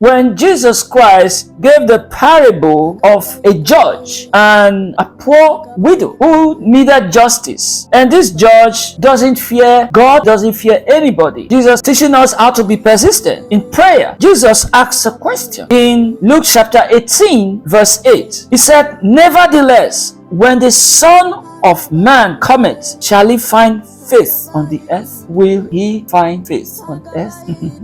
When Jesus Christ gave the parable of a judge and a poor widow who needed justice, and this judge doesn't fear God, doesn't fear anybody. Jesus teaching us how to be persistent in prayer. Jesus asks a question in Luke chapter 18 verse 8. He said, "Nevertheless, when the Son of Man cometh, shall he find faith on the earth?" Will he find faith on earth?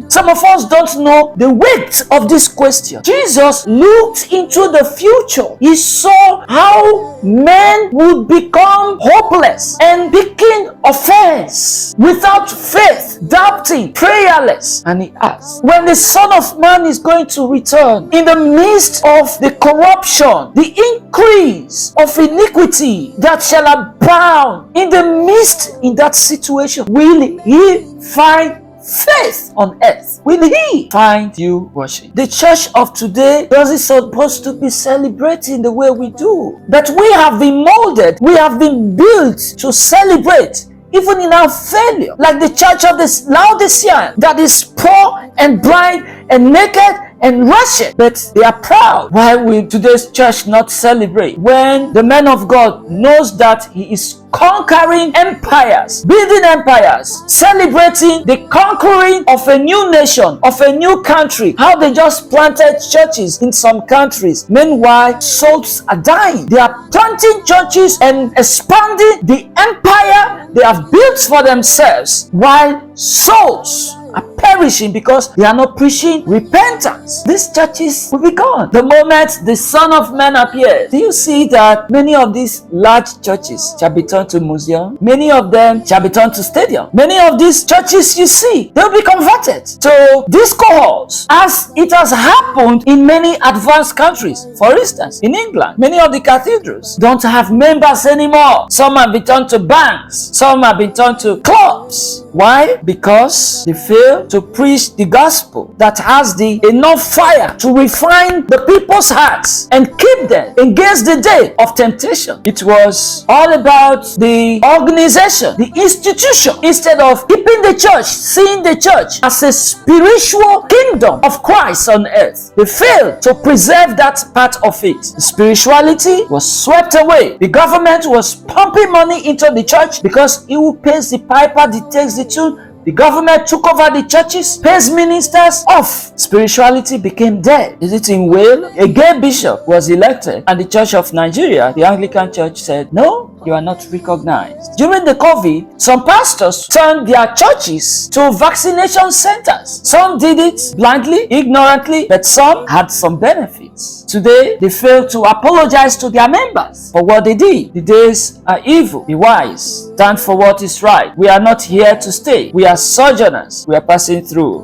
Some of us don't know the weight of this question. Jesus looked into the future. He saw how men would become hopeless and picking offense without faith, doubting, prayerless. And he asked, when the Son of Man is going to return, in the midst of the corruption, the increase of iniquity that shall abound, in the midst in that situation, will he find faith on earth? Will he find you worshiping? The church of today doesn't supposed to be celebrating the way we do, but we have been molded, we have been built to celebrate even in our failure, like the church of this Laodicean that is poor and blind and naked and wretched, but they are proud. Why will today's church not celebrate when the man of God knows that he is conquering empires, building empires, celebrating the conquering of a new nation, of a new country, how they just planted churches in some countries. Meanwhile, souls are dying. They are planting churches and expanding the empire they have built for themselves, while souls are perishing because they are not preaching repentance. These churches will be gone the moment the Son of Man appears. Do you see that many of these large churches shall be turned to museum? Many of them shall be turned to stadium. Many of these churches you see, they'll be converted to these cohorts, as it has happened in many advanced countries. For instance, in England, many of the cathedrals don't have members anymore. Some have been turned to banks. Some have been turned to clubs. Why? Because they fail to preach the gospel that has the enough fire to refine the people's hearts and keep them against the day of temptation. It was all about the organization, the institution, instead of keeping the church, seeing the church as a spiritual kingdom of Christ on earth. They failed to preserve that part of it. The spirituality was swept away. The government was pumping money into the church because he who pays the piper dictates the tune. The government took over the churches, pays ministers off. Spirituality became dead. Is it in Wales? A gay bishop was elected, and the Church of Nigeria, the Anglican Church, said, "No, you are not recognized." During the COVID, some pastors turned their churches to vaccination centers. Some did it blindly, ignorantly, but some had some benefits. Today, they fail to apologize to their members for what they did. The days are evil. Be wise. Stand for what is right. We are not here to stay. We are sojourners. We are passing through.